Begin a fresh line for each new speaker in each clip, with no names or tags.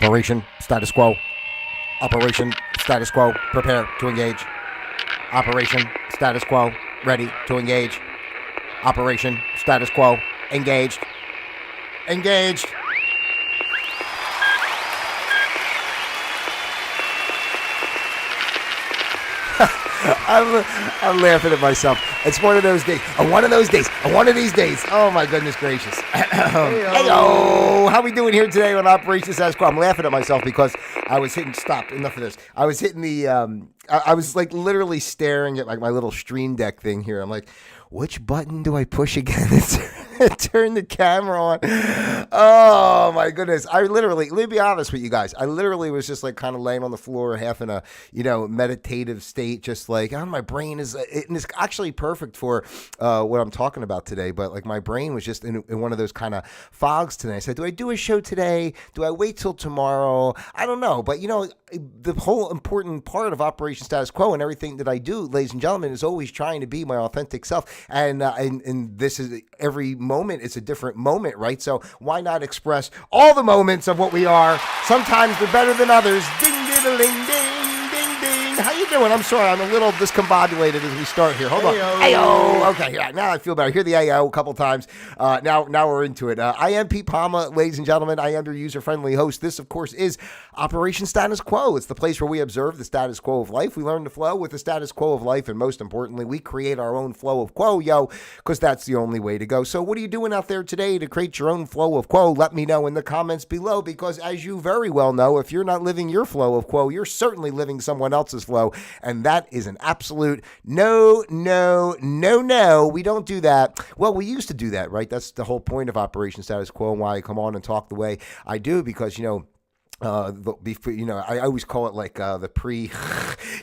Operation status quo. Operation status quo. Prepare to engage. Operation status quo. Ready to engage. Operation status quo. Engaged. Engaged. I'm laughing at myself. It's one of those days. One of those days. One of these days. Oh my goodness gracious. Hey-o. How we doing here today on Operation Status Quo? I'm laughing at myself because I was hitting stop. Enough of this. I was hitting the. I was like literally staring at like my little stream deck thing here. I'm like, which button do I push again to turn the camera on? Oh my goodness. Let me be honest with you guys. I literally was just like kind of laying on the floor, half in a, meditative state, just like, my brain is, and it's actually perfect for what I'm talking about today. But like my brain was just in one of those kind of fogs today. I said, do I do a show today? Do I wait till tomorrow? I don't know. But the whole important part of Operation Status Quo and everything that I do, ladies and gentlemen, is always trying to be my authentic self. And this is every moment. It's a different moment, right? So why not express all the moments of what we are? Sometimes they're better than others. Ding, ding, ding, ding, ding, ding. How you doing? I'm sorry, I'm a little discombobulated as we start here. Hold on. Ayo. Okay, yeah, now I feel better. Hear the ayo a couple times. Now we're into it. I am Pete.palma, ladies and gentlemen. I am your user-friendly host. This, of course, is Operation Status Quo. It's the place where we observe the status quo of life. We learn to flow with the status quo of life, and most importantly, we create our own flow of quo, because that's the only way to go. So what are you doing out there today to create your own flow of quo? Let me know in the comments below, because as you very well know, if you're not living your flow of quo, you're certainly living someone else's flow, and that is an absolute no. We don't do that. Well, we used to do that, right? That's the whole point of Operation Status Quo and why I come on and talk the way I do, because, I always call it like the pre,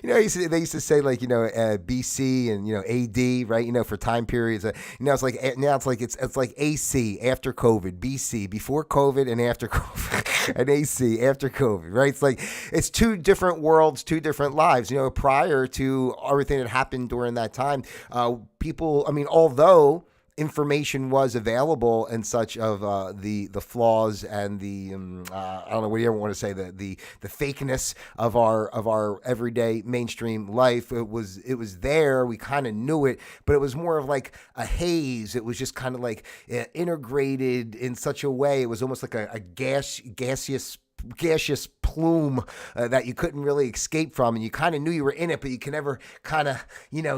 they used to say like, BC and, AD, right? For time periods, it's like, it's like AC after COVID, BC before COVID and after COVID, and AC after COVID, right? It's like, it's two different worlds, two different lives, prior to everything that happened during that time. Although information was available and such of the flaws and the I don't know what you ever want to say, the fakeness of our everyday mainstream life. It was there. We kind of knew it, but it was more of like a haze. It was just kind of like integrated in such a way. It was almost like a gaseous plume that you couldn't really escape from, and you kind of knew you were in it, but you can never kind of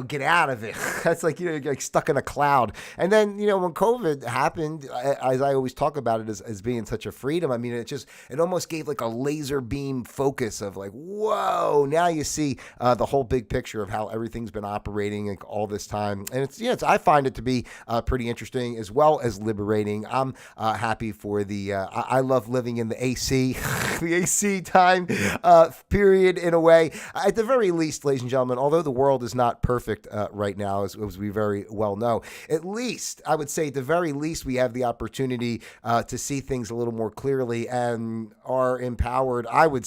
get out of it. That's like you're like stuck in a cloud. And then when COVID happened, as I always talk about it as being such a freedom, it almost gave like a laser beam focus of like, whoa, now you see the whole big picture of how everything's been operating like all this time. And I find it to be pretty interesting as well as liberating. I'm happy for I love living in the AC the AC time period in a way. At the very least, ladies and gentlemen, although the world is not perfect right now, as we very well know, at least, I would say at the very least, we have the opportunity to see things a little more clearly and are empowered. I would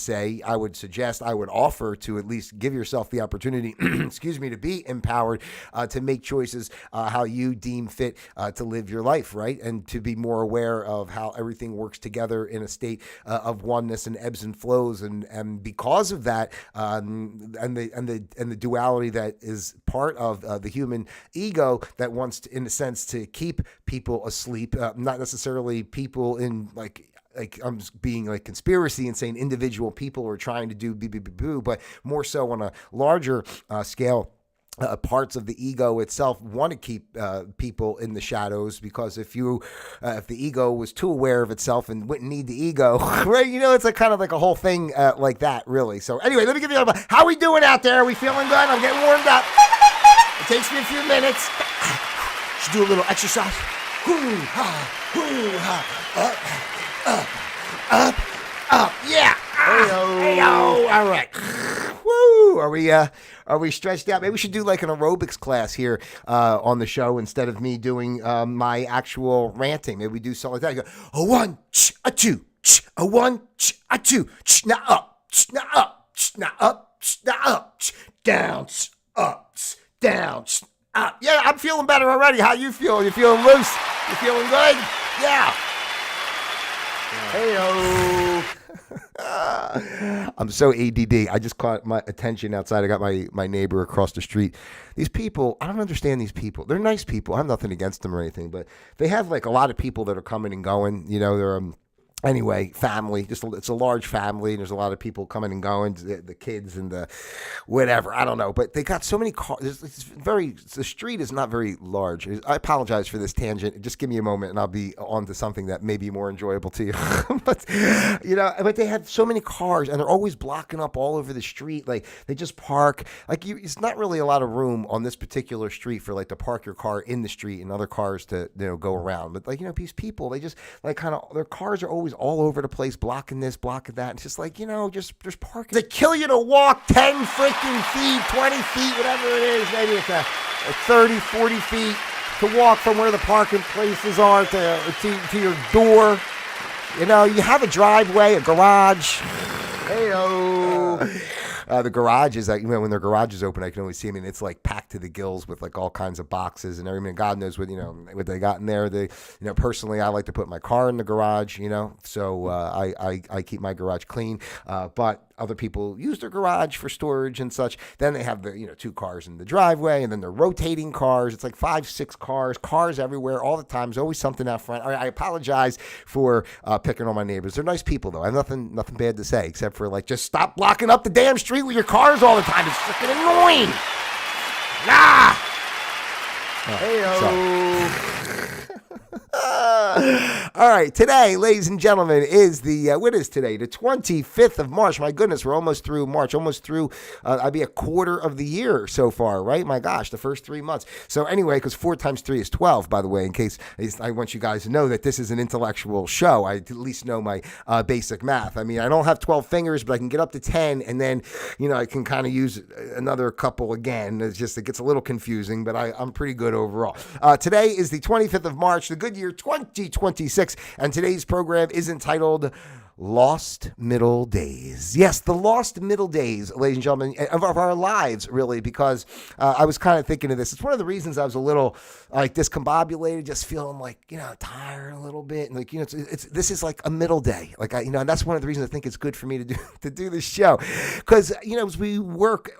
offer to at least give yourself the opportunity, to be empowered to make choices how you deem fit to live your life, right? And to be more aware of how everything works together in a state of oneness and ebbs and flows, and because of that, and the duality that is part of the human ego that wants to, in a sense, to keep people asleep, not necessarily people in like I'm being like conspiracy and saying individual people are trying to do boo, but more so on a larger scale. Parts of the ego itself want to keep people in the shadows, because if the ego was too aware of itself and wouldn't need the ego, right? It's like kind of like a whole thing like that, really. So anyway, let me give you how we doing out there. Are we feeling good? I'm getting warmed up. It takes me a few minutes. Should do a little exercise. Up. Yeah. Hey-o. All right. Woo. Are we stretched out? Maybe we should do like an aerobics class here on the show instead of me doing my actual ranting. Maybe we do something like that. You go, a 1, a 2, a 1, a 2, now up, now up, now up, now up, down, up, down, up. Yeah, I'm feeling better already. How you feeling? You feeling loose? You feeling good? Yeah. Hey-o. I'm so ADD. I just caught my attention outside. I got my neighbor across the street. These people, I don't understand these people. They're nice people. I have nothing against them or anything, but they have like a lot of people that are coming and going. They're anyway, family. It's a large family, and there's a lot of people coming and going. The kids and the whatever. I don't know, but they got so many cars. The street is not very large. I apologize for this tangent. Just give me a moment, and I'll be on to something that may be more enjoyable to you. but they have so many cars, and they're always blocking up all over the street. Like they just park. It's not really a lot of room on this particular street for to park your car in the street and other cars to go around. But these people, they just their cars are always all over the place, blocking this, blocking that. It's just just park. They kill you to walk 10 freaking feet, 20 feet, whatever it is. Maybe it's a 30, 40 feet to walk from where the parking places are to your door. You have a driveway, a garage. Hey-o. The garage is when their garage is open, I can always see. It's packed to the gills with all kinds of boxes and everything. God knows what they got in there. Personally, I like to put my car in the garage. So I keep my garage clean. But other people use their garage for storage and such. Then they have the 2 cars in the driveway, and then they're rotating cars. It's 5, 6 cars everywhere all the time. There's always something out front. I apologize for picking on my neighbors. They're nice people though. I have nothing bad to say except for just stop blocking up the damn street with your cars all the time. It's freaking annoying. Nah. Hey-o. All right, today, ladies and gentlemen, is what is today? The 25th of March. My goodness, we're almost through March, almost through, I'd be a quarter of the year so far, right? My gosh, the first 3 months. So anyway, because 4 times 3 is 12, by the way, in case I want you guys to know that this is an intellectual show. I at least know my basic math. I don't have 12 fingers, but I can get up to 10, and then, I can kind of use another couple again. It gets a little confusing, but I'm pretty good overall. Today is the 25th of March, the good year 2026, and today's program is entitled Lost Middle Days. Yes, the lost middle days, ladies and gentlemen, of our lives, really, because I was kind of thinking of this. It's one of the reasons I was a little discombobulated, just feeling tired a little bit. And this is a middle day. And that's one of the reasons I think it's good for me to do this show. Because, as we work,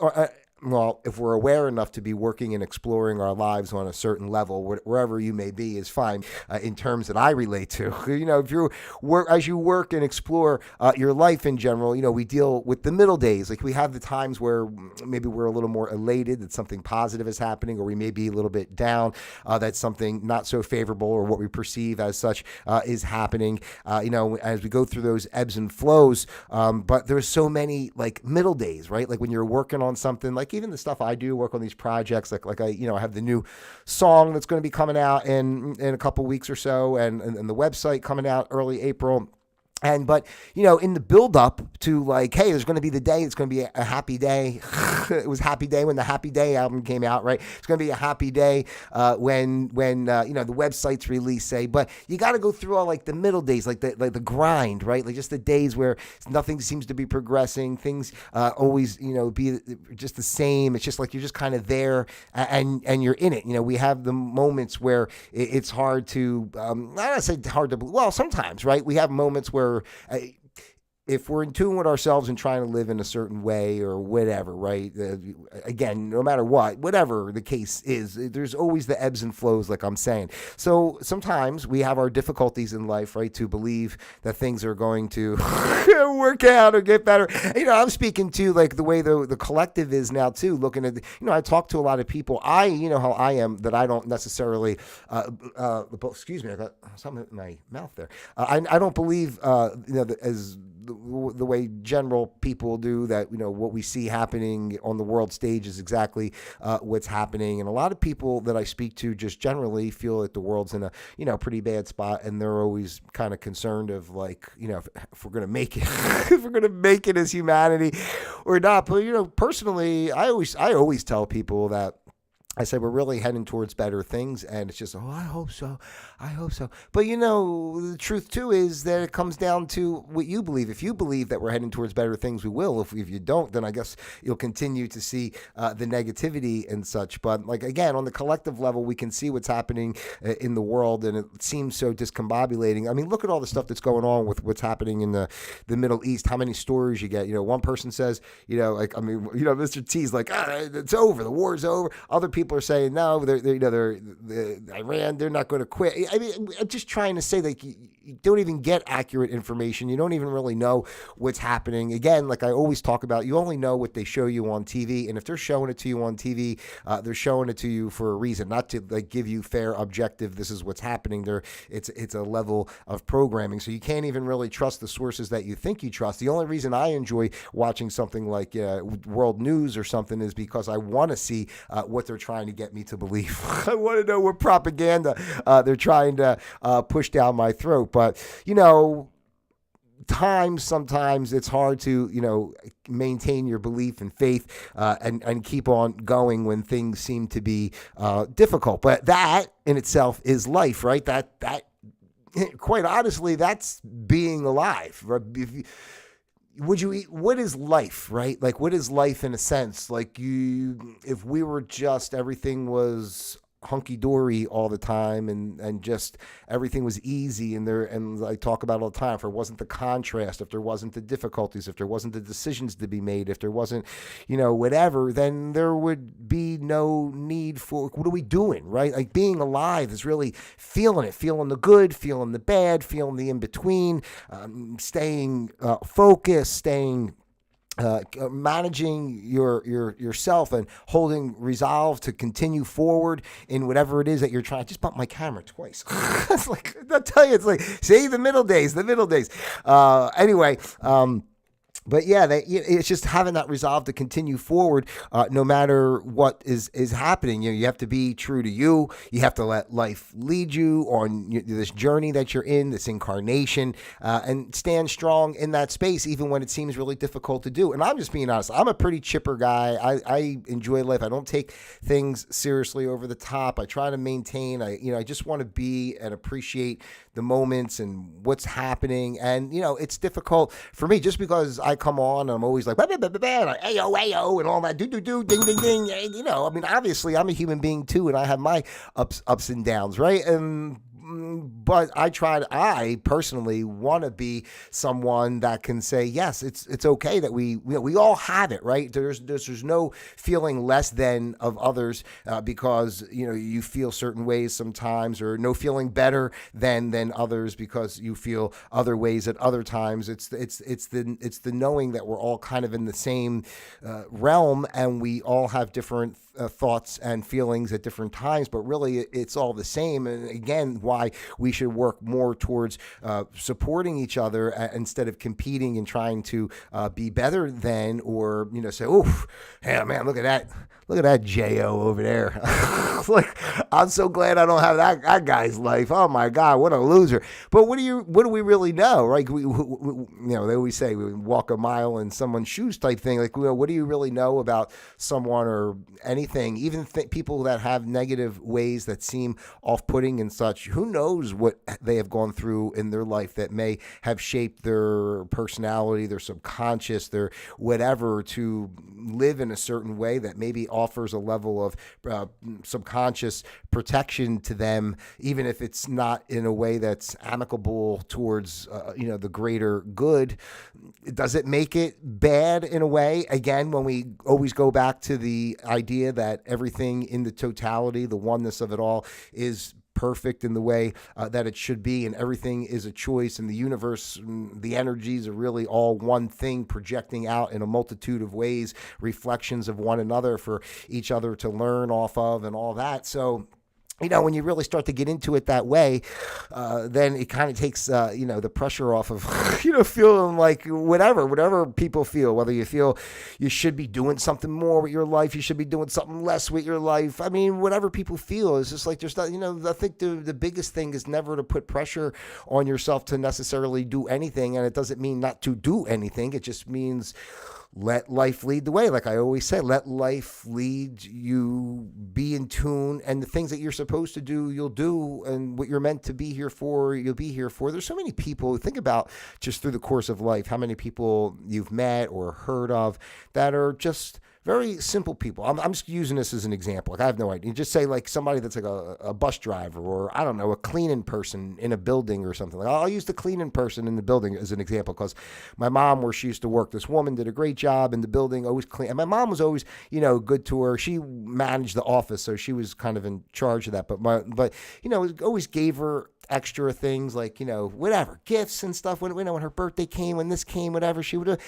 if we're aware enough to be working and exploring our lives on a certain level, wherever you may be is fine in terms that I relate to. If as you work and explore your life in general, we deal with the middle days. We have the times where maybe we're a little more elated that something positive is happening, or we may be a little bit down that something not so favorable or what we perceive as such is happening. As we go through those ebbs and flows, but there's so many middle days, right? When you're working on something, even the stuff I do, work on these projects, I have the new song that's going to be coming out in a couple weeks or so, and the website coming out early April. But in the build up to hey, there's going to be the day. It's going to be a happy day. It was Happy Day when the Happy Day album came out, right? It's going to be a happy day when the website's released, say. But you got to go through all the middle days, the grind, right? Just the days where nothing seems to be progressing. Things always be just the same. It's just you're just kind of there and you're in it. We have the moments where it's hard to I don't say hard to. Well, sometimes, right? We have moments where if we're in tune with ourselves and trying to live in a certain way or whatever, right? Again, no matter whatever the case is, there's always the ebbs and flows, like I'm saying. So sometimes we have our difficulties in life, right? To believe that things are going to work out or get better. I'm speaking to the way the collective is now too, looking at, I talk to a lot of people. How I am, that I don't necessarily, excuse me, I got something in my mouth there. I don't believe, as the way general people do, that what we see happening on the world stage is exactly what's happening. And a lot of people that I speak to just generally feel that the world's in a pretty bad spot, and they're always kind of concerned of if we're gonna make it if we're gonna make it as humanity or not. But personally, I always tell people that I said, we're really heading towards better things. And it's just, oh, I hope so. I hope so. But, the truth, too, is that it comes down to what you believe. If you believe that we're heading towards better things, we will. If you don't, then I guess you'll continue to see the negativity and such. But, like, again, on the collective level, we can see what's happening in the world, and it seems so discombobulating. I mean, look at all the stuff that's going on with what's happening in the Middle East. How many stories you get. One person says, Mr. T's like, it's over. The war's over. Other people are saying no, they're Iran, they're not going to quit. I mean, I'm just trying to say that you don't even get accurate information. You don't even really know what's happening. Again, like I always talk about, you only know what they show you on TV, and if they're showing it to you on TV, they're showing it to you for a reason, not to like give you fair, objective. This is what's happening. It's a level of programming, so you can't even really trust the sources that you think you trust. The only reason I enjoy watching something like World News or something is because I want to see what they're trying to get me to believe. I want to know what propaganda they're trying to push down my throat. But, sometimes it's hard to, maintain your belief and faith and keep on going when things seem to be difficult. But that in itself is life, right? That quite honestly, that's being alive. Right? What is life, right? Like, what is life in a sense? Like, if we were just, everything was hunky-dory all the time and just everything was easy, and I talk about all the time, if there wasn't the contrast, if there wasn't the difficulties, if there wasn't the decisions to be made, if there wasn't, whatever, then there would be no need for, what are we doing, right? Like, being alive is really feeling it, feeling the good, feeling the bad, feeling the in-between, staying focused, staying managing yourself and holding resolve to continue forward in whatever it is that you're trying. I just bumped my camera twice. It's like, I'll tell you, it's like, see, the middle days. Anyway, but yeah, it's just having that resolve to continue forward, no matter what is happening. You have to be true to you. You have to let life lead you on this journey that you're in, this incarnation, and stand strong in that space, even when it seems really difficult to do. And I'm just being honest. I'm a pretty chipper guy. I enjoy life. I don't take things seriously over the top. I try to maintain. I just want to be and appreciate the moments and what's happening. And it's difficult for me just because I come on and I'm always like, ayo, ayo, and all that, do, ding, ding, ding. I mean, obviously I'm a human being too, and I have my ups and downs, right? But I personally want to be someone that can say, yes, it's okay that we all have it, right? There's no feeling less than of others because you feel certain ways sometimes, or no feeling better than others because you feel other ways at other times. It's the knowing that we're all kind of in the same realm, and we all have different thoughts and feelings at different times, but really it's all the same. And again, why we should work more towards supporting each other instead of competing and trying to be better than, or say, "Oh, hey man, look at that J.O. over there." Like, I'm so glad I don't have that guy's life. Oh my God, what a loser. But what do we really know, right? They always say we walk a mile in someone's shoes type thing. Like, what do you really know about someone or anything? Even people that have negative ways that seem off-putting and such, who knows what they have gone through in their life that may have shaped their personality, their subconscious, their whatever, to live in a certain way that maybe offers a level of subconscious protection to them, even if it's not in a way that's amicable towards the greater good. Does it make it bad in a way? Again, when we always go back to the idea that everything in the totality, the oneness of it all, is perfect in the way that it should be, and everything is a choice, and the universe, the energies are really all one thing, projecting out in a multitude of ways, reflections of one another for each other to learn off of and all that. So when you really start to get into it that way, then it kind of takes, the pressure off of, feeling like whatever people feel, whether you feel you should be doing something more with your life, you should be doing something less with your life. I mean, whatever people feel is just like, there's not, I think the biggest thing is never to put pressure on yourself to necessarily do anything. And it doesn't mean not to do anything. It just means let life lead the way. Like I always say, let life lead you, be in tune, and the things that you're supposed to do, you'll do, and what you're meant to be here for, you'll be here for. There's so many people, think about just through the course of life, how many people you've met or heard of that are just very simple people. I'm just using this as an example. Like I have no idea. You just say like somebody that's like a bus driver, or I don't know, a cleaning person in a building or something. Like I'll use the cleaning person in the building as an example, because my mom, where she used to work, this woman did a great job in the building, always clean. And my mom was always, good to her. She managed the office, so she was kind of in charge of that. But always gave her extra things like, whatever, gifts and stuff. When her birthday came, when this came, whatever, she would.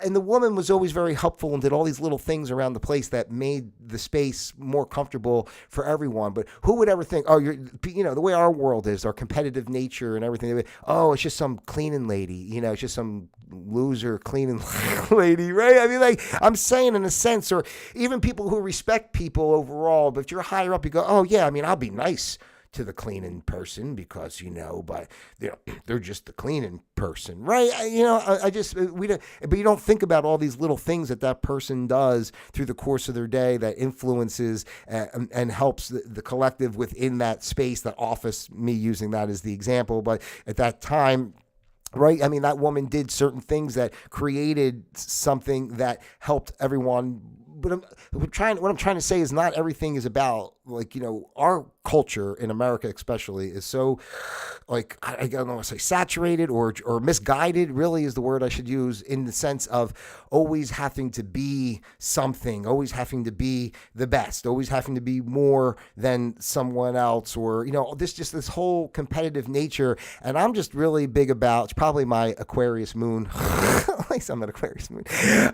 And the woman was always very helpful and did all these little things around the place that made the space more comfortable for everyone. But who would ever think, the way our world is, our competitive nature and everything. Oh, it's just some cleaning lady, it's just some loser cleaning lady, right? I mean, like I'm saying in a sense, or even people who respect people overall. But if you're higher up, you go, oh yeah, I mean, I'll be nice to the cleaning person because but they're just the cleaning person, right? But you don't think about all these little things that person does through the course of their day that influences and helps the collective within that space, that office, me using that as the example. But at that time, right, I mean, that woman did certain things that created something that helped everyone. But what I'm trying to say is not everything is about, like, our culture in America especially is so, like, I don't know what to say, saturated or misguided really is the word I should use, in the sense of always having to be something, always having to be the best, always having to be more than someone else, or, this whole competitive nature. And I'm just really big about, it's probably my Aquarius moon. At least I'm an Aquarius moon.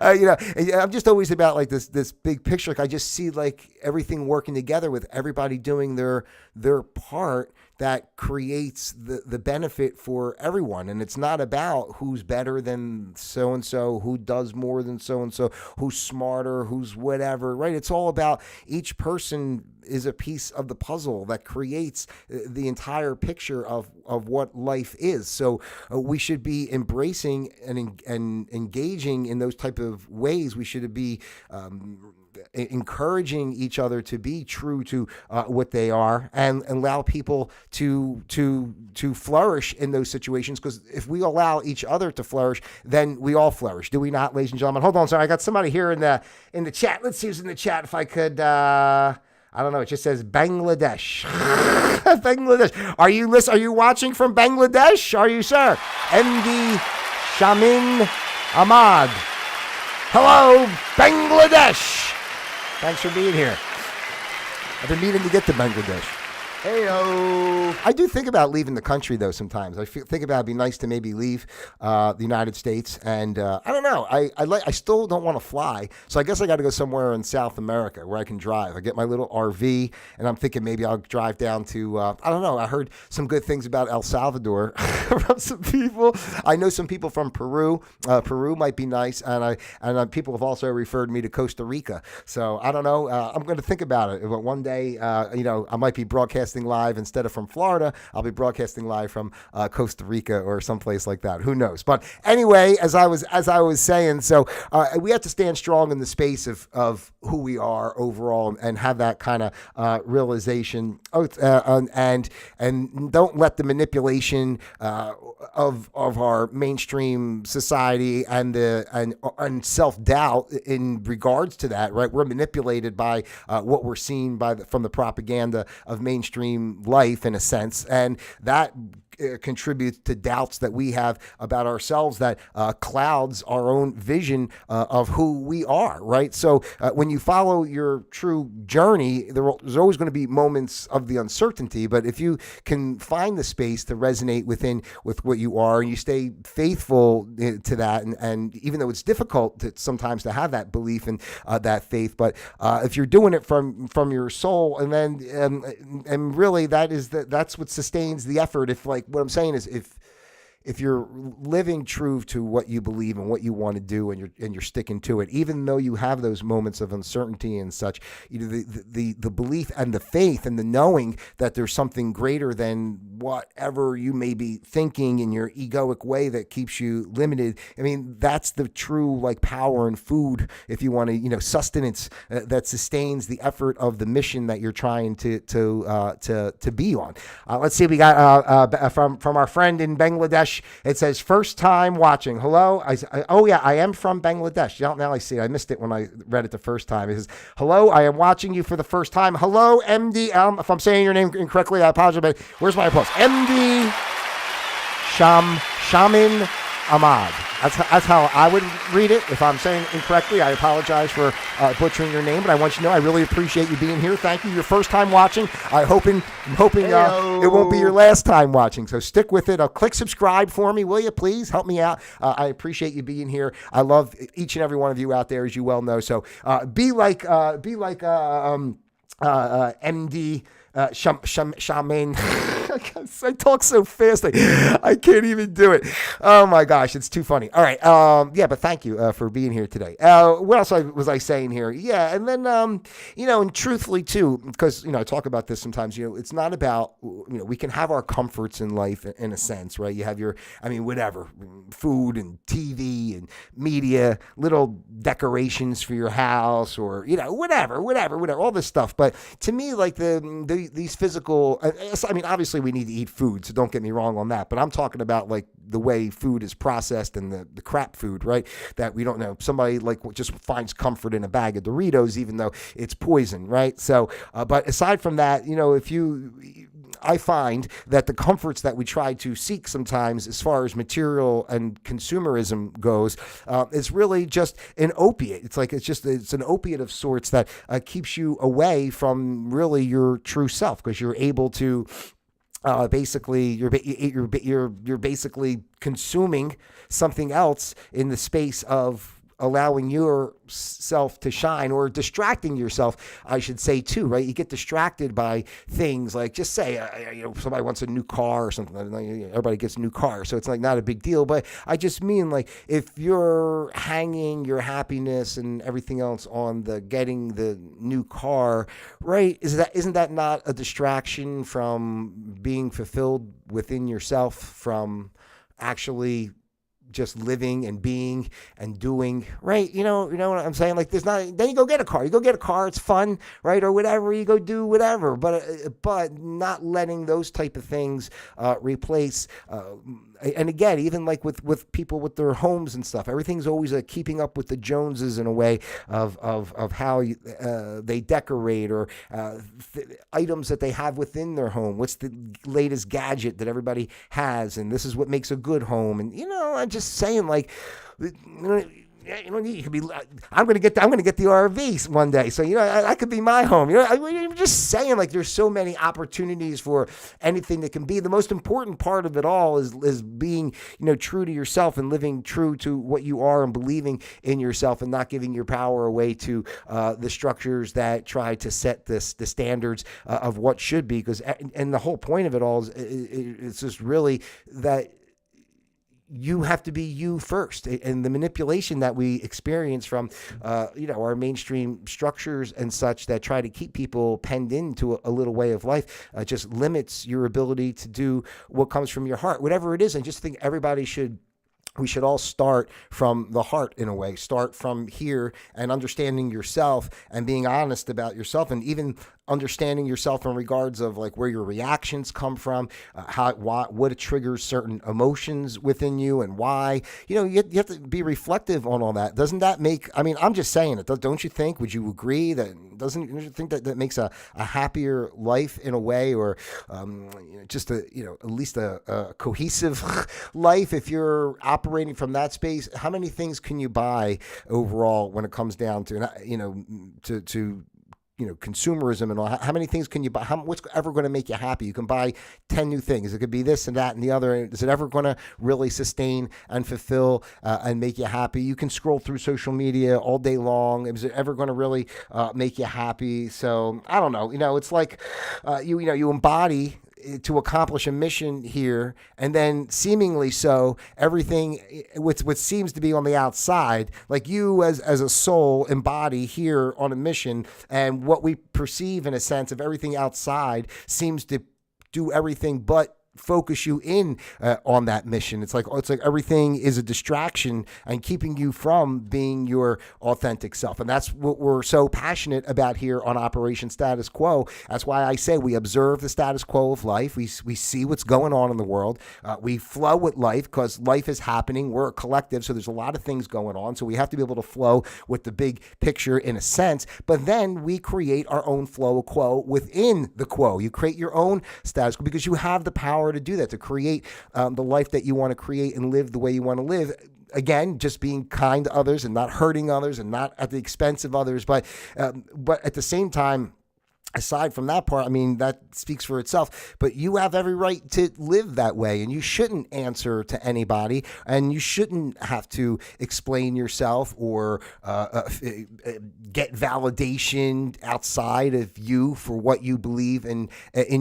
I'm just always about like this big picture. Like I just see like everything working together with everybody doing their part that creates the benefit for everyone. And it's not about who's better than so-and-so, who does more than so-and-so, who's smarter, who's whatever, right? It's all about each person is a piece of the puzzle that creates the entire picture of what life is. So we should be embracing and engaging in those type of ways. We should be encouraging each other to be true to what they are, and allow people to flourish in those situations. Because if we allow each other to flourish, then we all flourish. Do we not, ladies and gentlemen? Hold on, sorry, I got somebody here in the chat. Let's see who's in the chat. If I could, I don't know. It just says Bangladesh. Bangladesh. Are you watching from Bangladesh? Are you, sir? MD Shamin Ahmad. Hello, Bangladesh. Thanks for being here. I've been meaning to get to Bangladesh. Heyo. I do think about leaving the country, though, sometimes. I think about it'd be nice to maybe leave the United States. And I don't know. I still don't want to fly. So I guess I got to go somewhere in South America where I can drive. I get my little RV, and I'm thinking maybe I'll drive down to, I don't know. I heard some good things about El Salvador from some people. I know some people from Peru. Peru might be nice. And people have also referred me to Costa Rica. So I don't know. I'm going to think about it. But one day, I might be broadcasting live instead of from Florida. I'll be broadcasting live from Costa Rica or someplace like that. Who knows? But anyway, as I was saying, so we have to stand strong in the space of who we are overall, and have that kind of realization, and don't let the manipulation of our mainstream society and self-doubt in regards to that. Right, we're manipulated by what we're seeing from the propaganda of mainstream life, in a sense, and that contributes to doubts that we have about ourselves, that clouds our own vision of who we are, right? So when you follow your true journey, there's always going to be moments of the uncertainty, but if you can find the space to resonate with what you are, and you stay faithful to that, and even though it's difficult sometimes to have that belief and that faith, but if you're doing it from your soul, and then and really that's what sustains the effort. If, like, what I'm saying is, if you're living true to what you believe and what you want to do, and you're sticking to it, even though you have those moments of uncertainty and such, the belief and the faith and the knowing that there's something greater than whatever you may be thinking in your egoic way that keeps you limited. I mean, that's the true like power in food, if you want to, sustenance that sustains the effort of the mission that you're trying to be on. Let's see, we got from our friend in Bangladesh. It says first time watching. Hello. Oh yeah, I am from Bangladesh. Now I see it. I missed it when I read it the first time. It says, hello, I am watching you for the first time. Hello, MD. If I'm saying your name incorrectly, I apologize. But where's my applause? MD Shamin Ahmad. That's how I would read it. If I'm saying incorrectly, I apologize for butchering your name, but I want you to know I really appreciate you being here. Thank you. Your first time watching. I'm hoping it won't be your last time watching. So stick with it. Click subscribe for me, will you? Please help me out. I appreciate you being here. I love each and every one of you out there, as you well know. So be like MD. Shaman. I talk so fast, I can't even do it. Oh my gosh, it's too funny. All right, yeah, but thank you for being here today. What else was I saying here? Yeah, and then and truthfully too, because I talk about this sometimes. It's not about we can have our comforts in life in a sense, right? You have your, whatever, food and TV and media, little decorations for your house, or whatever, all this stuff. But to me, like these physical, obviously we need to eat food, so don't get me wrong on that, but I'm talking about like the way food is processed and the crap food, right? That we don't know. Somebody like just finds comfort in a bag of Doritos, even though it's poison, right? So, but aside from that, I find that the comforts that we try to seek sometimes, as far as material and consumerism goes, is really just an opiate. It's an opiate of sorts that keeps you away from really your true self, because you're able to basically you're basically consuming something else in the space of allowing yourself to shine, or distracting yourself, I should say too, right? You get distracted by things like, just say, somebody wants a new car or something. Everybody gets a new car, so it's like not a big deal. But I just mean, like, if you're hanging your happiness and everything else on the getting the new car, right? Isn't that not a distraction from being fulfilled within yourself, from actually just living and being and doing, right? You know what I'm saying? Like, then you go get a car, it's fun, right? Or whatever, you go do whatever, but not letting those type of things replace, and again, even like with people with their homes and stuff, everything's always keeping up with the Joneses in a way of how they decorate, or items that they have within their home. What's the latest gadget that everybody has, and this is what makes a good home. And I'm just saying, like, you could be. I'm gonna get the RV one day, so I could be my home. I'm just saying, like, there's so many opportunities for anything that can be. The most important part of it all is being true to yourself, and living true to what you are, and believing in yourself, and not giving your power away to the structures that try to set the standards of what should be. And the whole point of it all is it's just really that you have to be you first, and the manipulation that we experience from, our mainstream structures and such that try to keep people penned into a little way of life, just limits your ability to do what comes from your heart, whatever it is. I just think we should all start from the heart, in a way. Start from here and understanding yourself and being honest about yourself, and even understanding yourself in regards of like where your reactions come from, what triggers certain emotions within you, and why. You have to be reflective on all that. Doesn't that make? I'm just saying it. Don't you think? Would you agree that? Don't you think that makes a happier life in a way, or just at least a cohesive life, if you're operating from that space? How many things can you buy overall when it comes down to to consumerism and all? How many things can you buy? What's ever going to make you happy? You can buy 10 new things. It could be this and that and the other. Is it ever going to really sustain and fulfill and make you happy? You can scroll through social media all day long. Is it ever going to really make you happy? So I don't know. It's like you embody to accomplish a mission here, and then seemingly so, everything what seems to be on the outside, like you as a soul embody here on a mission, and what we perceive in a sense of everything outside seems to do everything but focus you in on that mission. It's like everything is a distraction and keeping you from being your authentic self. And that's what we're so passionate about here on Operation Status Quo. That's why I say we observe the status quo of life. We see what's going on in the world. We flow with life because life is happening. We're a collective, so there's a lot of things going on. So we have to be able to flow with the big picture in a sense. But then we create our own flow quo within the quo. You create your own status quo because you have the power to do that, to create the life that you want to create and live the way you want to live. Again, just being kind to others and not hurting others and not at the expense of others. But at the same time, aside from that part, I mean, that speaks for itself, but you have every right to live that way, and you shouldn't answer to anybody, and you shouldn't have to explain yourself or get validation outside of you for what you believe in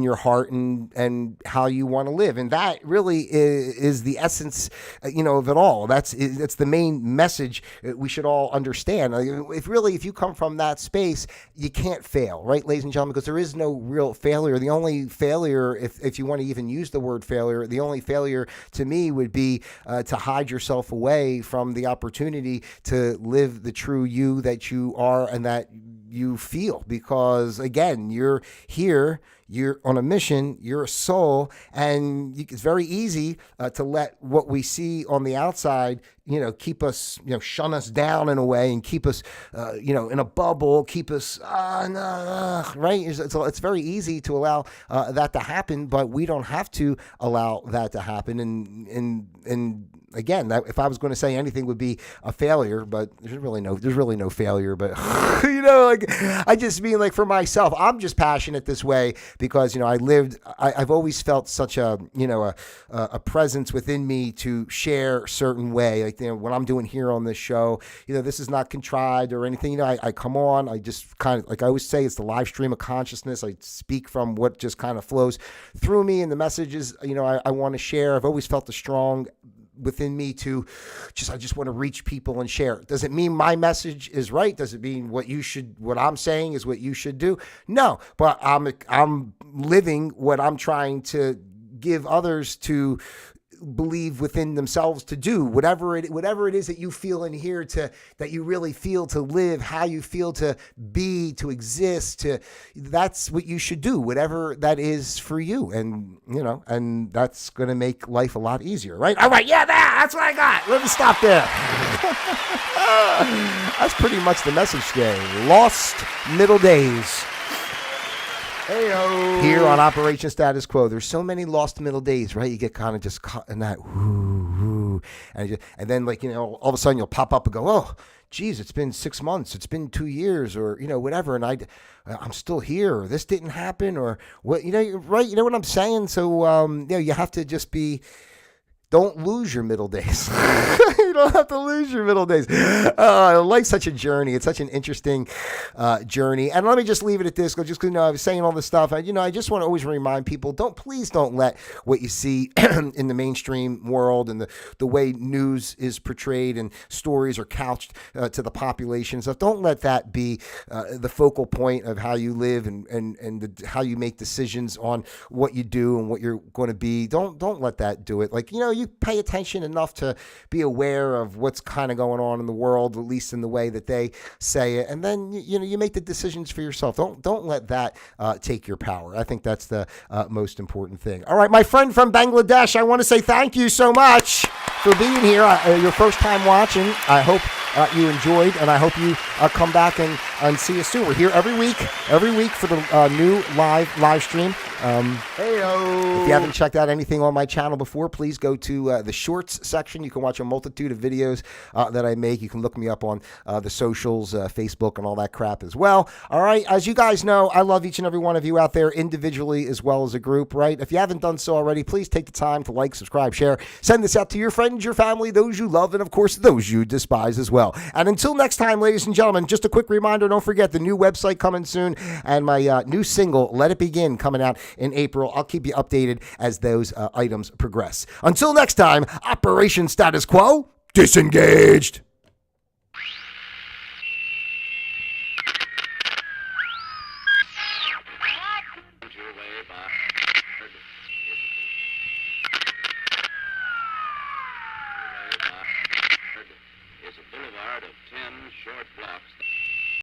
your heart and how you want to live. And that really is the essence, of it all. That's the main message we should all understand. If you come from that space, you can't fail, right, ladies and gentlemen? Because there is no real failure. The only failure, if you want to even use the word failure, the only failure to me would be to hide yourself away from the opportunity to live the true you that you are and that you feel. Because again, you're here, you're on a mission, you're a soul, and it's very easy to let what we see on the outside, keep us, shun us down in a way and keep us, in a bubble, keep us, right? It's very easy to allow that to happen, but we don't have to allow that to happen. And again, if I was going to say anything would be a failure, but there's really no failure. But I just mean, like, for myself, I'm just passionate this way because I've always felt such a presence within me to share a certain way. Like, what I'm doing here on this show, this is not contrived or anything. I come on, I just kind of, like I always say, it's the live stream of consciousness. I speak from what just kind of flows through me, and the messages I want to share. I've always felt the strong within me to I just want to reach people and share. Does it mean my message is right? Does it mean what I'm saying is what you should do? No, but I'm living what I'm trying to give others to believe within themselves to do, whatever it is that you feel in here that you really feel to live, how you feel to be, to exist, that's what you should do, whatever that is for you. And, and that's going to make life a lot easier, right? All right. Yeah, that's what I got. Let me stop there. That's pretty much the message today. Lost middle days. Hey-o. Here on Operation Status Quo, there's so many lost middle days, right? You get kind of just caught in that, and then, like, all of a sudden you'll pop up and go, oh, geez, it's been 6 months, it's been 2 years, or whatever, and I'm still here, or this didn't happen, or what, right? You know what I'm saying? So you have to just be. Don't lose your middle days. You don't have to lose your middle days. Life's such a journey. It's such an interesting journey. And let me just leave it at this. Just because I was saying all this stuff. I just want to always remind people, please don't let what you see in the mainstream world and the way news is portrayed and stories are couched to the population and stuff. Don't let that be the focal point of how you live and how you make decisions on what you do and what you're going to be. Don't let that do it. Like, you pay attention enough to be aware of what's kind of going on in the world, at least in the way that they say it, and then you make the decisions for yourself. Don't let that take your power. I think that's the most important thing. All right, my friend from Bangladesh, I want to say thank you so much for being here. Your first time watching. I hope you enjoyed, and I hope you come back and see us soon. We're here every week for the new live stream. If you haven't checked out anything on my channel before, please go to the shorts section. You can watch a multitude of videos that I make. You can look me up on the socials, Facebook, and all that crap as well. All right. As you guys know, I love each and every one of you out there individually as well as a group, right? If you haven't done so already, please take the time to like, subscribe, share, send this out to your friends, your family, those you love, and of course, those you despise as well. And until next time, ladies and gentlemen, just a quick reminder, don't forget the new website coming soon and my new single, Let It Begin, coming out in April. I'll keep you updated as those items progress. Until next time, Operation Status Quo, disengaged.